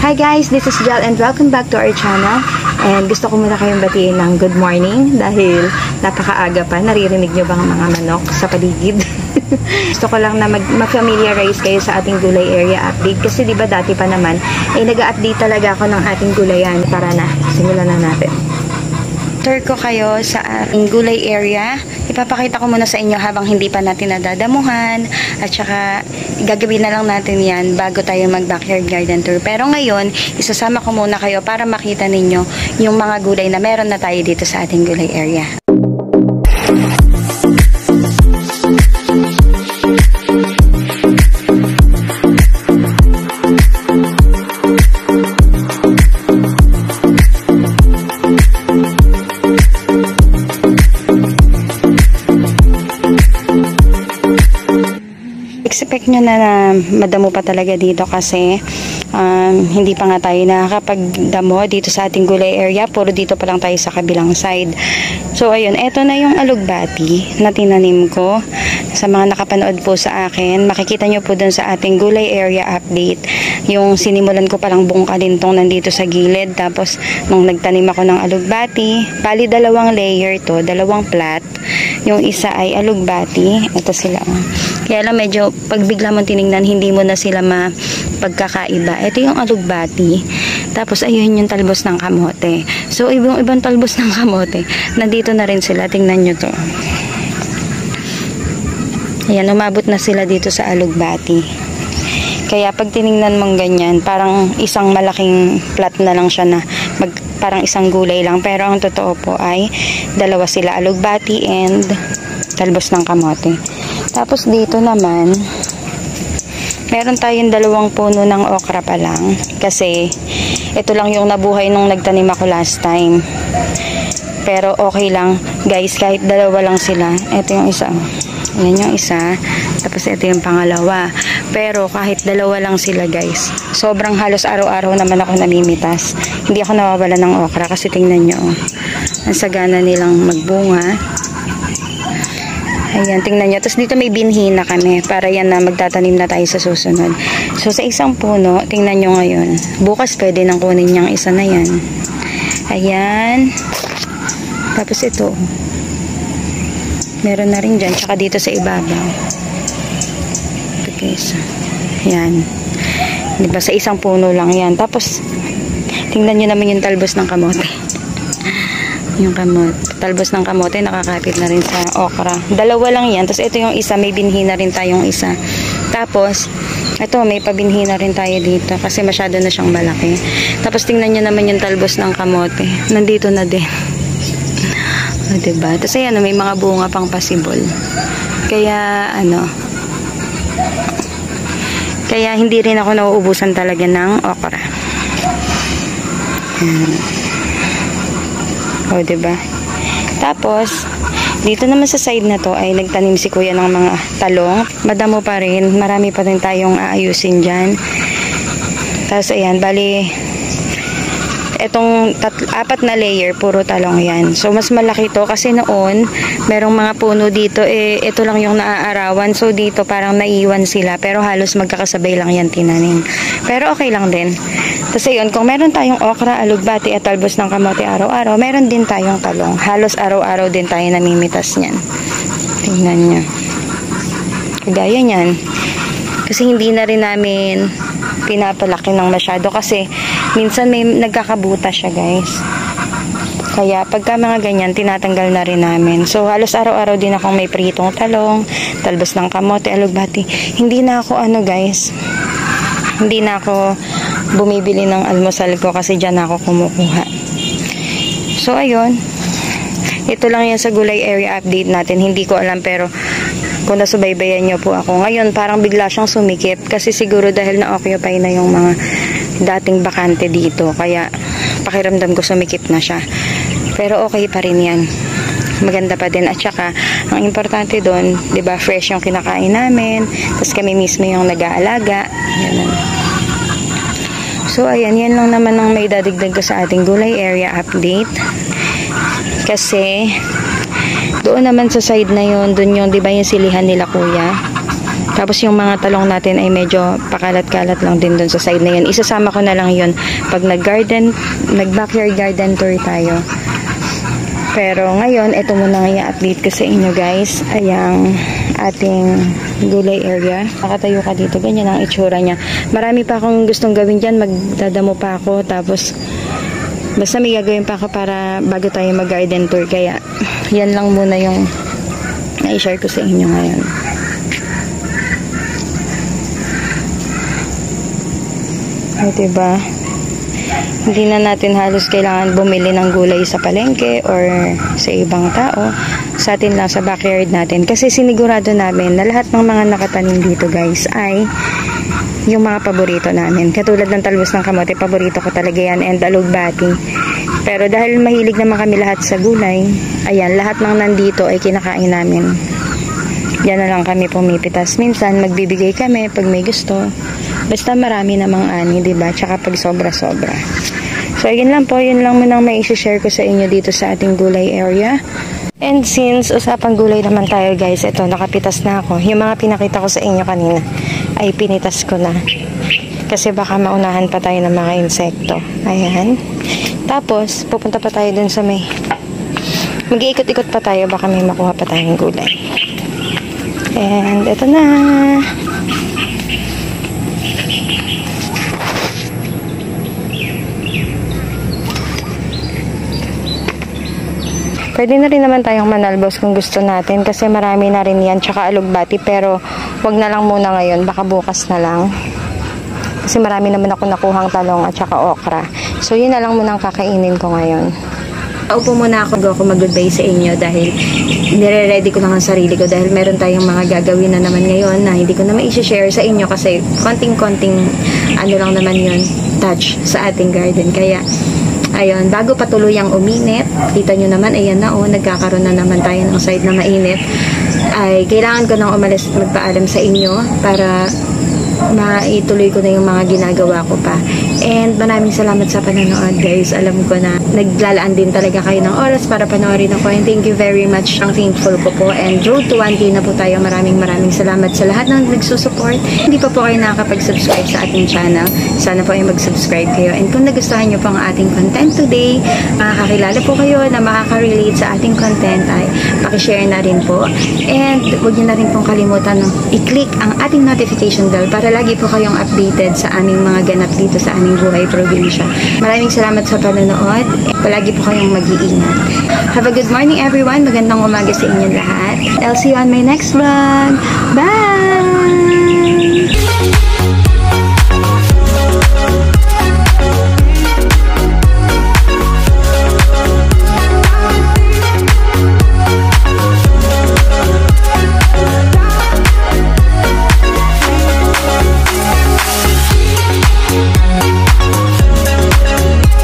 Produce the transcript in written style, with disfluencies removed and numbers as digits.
Hi guys, this is Jel and welcome back to our channel. And gusto ko muna kayong batiin ng good morning dahil napakaaga pa. Naririnig nyo ba ang mga manok sa paligid? Gusto ko lang na mag-familiarize kayo sa ating gulay area update kasi diba dati pa naman ay nag-update talaga ako ng ating gulayan. Tara na, simulan na natin. Tour ko kayo sa ating gulay area. Ipapakita ko muna sa inyo habang hindi pa natin nadadamuhan at saka gagawin na lang natin yan bago tayo mag backyard garden tour. Pero ngayon, isasama ko muna kayo para makita ninyo yung mga gulay na meron na tayo dito sa ating gulay area. Expect nyo na madamo pa talaga dito kasi hindi pa nga tayo nakakapagdamo dito sa ating gulay area. Puro dito pa lang tayo sa kabilang side. So ayun, eto na yung alugbati na tinanim ko. Sa mga nakapanood po sa akin, makikita nyo po dun sa ating gulay area update. Yung sinimulan ko palang bungkalintong nandito sa gilid. Tapos nung nagtanim ako ng alugbati, bali 2 layer to, 2 plat. Yung isa ay alugbati. Ito sila. Kaya lang medyo pag bigla mong tinignan, hindi mo na sila mapagkakaiba. Ito yung alugbati. Tapos ayun yung talbos ng kamote. So ibang talbos ng kamote, nandito na rin sila. Tingnan nyo to. Ayan, umabot na sila dito sa alugbati. Kaya pag tinignan mong ganyan, parang isang malaking plat na lang siya na parang isang gulay lang. Pero ang totoo po ay 2 sila, alugbati and talbos ng kamote. Tapos dito naman, meron tayong 2 puno ng okra pa lang. Kasi ito lang yung nabuhay nung nagtanim ako last time. Pero okay lang guys, kahit 2 lang sila. Ito yung isa. Yan yung isa. Tapos ito yung pangalawa. Pero kahit 2 lang sila guys, sobrang halos araw-araw naman ako namimitas. Hindi ako nawawala ng okra kasi tingnan nyo. Ang sagana nilang magbunga. Ayan, tingnan nyo. Tapos dito may binhi na kami para yan na magtatanim na tayo sa susunod. So sa isang puno, tingnan nyo ngayon. Bukas pwede nang kunin niyang isa na yan. Ayan. Tapos ito. Meron na rin dyan. Tsaka dito sa ibabaw. Okay, so. Ayan. Diba, sa isang puno lang yan. Tapos, tingnan nyo naman yung talbos ng kamote. Yung kamote. Talbos ng kamote, nakakapit na rin sa okra. 2 lang yan. Tapos ito yung isa, may binhi na rin tayong isa. Tapos, ito, may pabinhi na rin tayo dito kasi masyado na siyang malaki. Tapos tingnan nyo naman yung talbos ng kamote. Nandito na din. O, diba? Tapos ayan, may mga bunga pang pasibol. Kaya, kaya hindi rin ako nauubusan talaga ng okra. O, diba? Tapos, dito naman sa side na to ay nagtanim si kuya ng mga talong. Madamo pa rin. Marami pa rin tayong aayusin dyan. Tapos, ayan, bali, etong 4 na layer, puro talong yan. So, mas malaki to kasi noon, merong mga puno dito, ito lang yung naaarawan. So, dito parang naiwan sila. Pero halos magkakasabay lang yan tinanim. Pero okay lang din. Tapos ayun, kung meron tayong okra, alugbati at talbos ng kamote araw-araw, meron din tayong talong. Halos araw-araw din tayo namimitas niyan. Tingnan nyo. Kagaya niyan. Kasi hindi na rin namin pinapalaki ng masyado kasi minsan may nagkakabuta siya guys. Kaya pagka mga ganyan, tinatanggal na rin namin. So halos araw-araw din akong may pritong talong, talbos ng kamote, alugbati. Hindi na ako guys, hindi na ako bumibili ng almusal ko kasi dyan ako kumukuha. So ayun, ito lang yan sa gulay area update natin. Hindi ko alam pero kung nasubaybayan nyo po ako ngayon, parang bigla siyang sumikip kasi siguro dahil na-occupy na yung mga dating bakante dito, kaya pakiramdam ko sumikip na siya. Pero okay pa rin yan, maganda pa din. At saka ang importante doon, 'di ba, fresh yung kinakain namin, tapos kami mismo yung nag-aalaga. So ayan, yan lang naman ang may dadigdag ko sa ating gulay area update. Kasi doon naman sa side na yun, doon yung 'di ba yung silihan nila kuya. Tapos yung mga talong natin ay medyo pakalat-kalat lang din dun sa side na yun. Isasama ko na lang yun pag nag-backyard garden tour tayo. Pero ngayon, ito muna nga i-update ko sa inyo guys. Ayang ating gulay area. Nakatayo ka dito, ganyan ang itsura niya. Marami pa akong gustong gawin dyan. Magdadamo pa ako. Tapos, basta may gagawin pa ako para bago tayo mag-garden tour. Kaya, yan lang muna yung na-share ko sa inyo ngayon. O, diba? Hindi na natin halos kailangan bumili ng gulay sa palengke or sa ibang tao. Sa atin lang, sa backyard natin. Kasi sinigurado namin na lahat ng mga nakatanim dito guys ay yung mga paborito namin. Katulad ng talbos ng kamote, paborito ko talaga yan, and alugbati. Pero dahil mahilig naman kami lahat sa gulay, ayan, lahat ng nandito ay kinakain namin. Yan na lang kami pumipitas. Minsan magbibigay kami pag may gusto. Basta marami namang ani, diba? Tsaka pag sobra-sobra. So, yun lang po. Yun lang munang may isi-share ko sa inyo dito sa ating gulay area. And since usapang gulay naman tayo guys, ito, nakapitas na ako. Yung mga pinakita ko sa inyo kanina ay pinitas ko na. Kasi baka maunahan pa tayo ng mga insekto. Ayan. Tapos, pupunta pa tayo dun sa may... Mag-iikot-ikot pa tayo, baka may makuha pa tayong gulay. And ito na. Pwede na rin naman tayong manalbos kung gusto natin kasi marami na rin yan, tsaka alugbati, pero wag na lang muna ngayon, baka bukas na lang. Kasi marami naman ako nakuhang talong at tsaka okra. So yun na lang muna ang kakainin ko ngayon. Upo muna ako mag-goodbye sa inyo dahil nire-ready ko lang ang sarili ko dahil meron tayong mga gagawin na naman ngayon na hindi ko na ma-share sa inyo kasi konting-konting ano lang naman yun, touch sa ating garden. Kaya ayun, bago patuloy ang uminit, kita nyo naman, ayan na nagkakaroon na naman tayo ng side na mainit, ay kailangan ko nang umalis at magpaalam sa inyo para maituloy ko na yung mga ginagawa ko pa. And maraming salamat sa panonood guys. Alam ko na naglalaan din talaga kayo ng oras para panoorin ako, and thank you very much. Ang thankful ko po, and road to 1K na po tayo. Maraming salamat sa lahat ng nagsusupport. Hindi pa po kayo nakakapag-subscribe sa ating channel, sana po ay mag-subscribe kayo. And kung nagustuhan nyo po ang ating content today, makakakilala po kayo na makaka-relate sa ating content, ay pakishare na rin po. And huwag nyo na rin pong kalimutan i-click ang ating notification bell para lagi po kayong updated sa aming mga ganap dito sa aming buhay probinsya. Maraming salamat sa panonood. Palagi po kayong mag-iingat. Have a good morning everyone. Magandang umaga sa inyo lahat. I'll see you on my next vlog. Bye!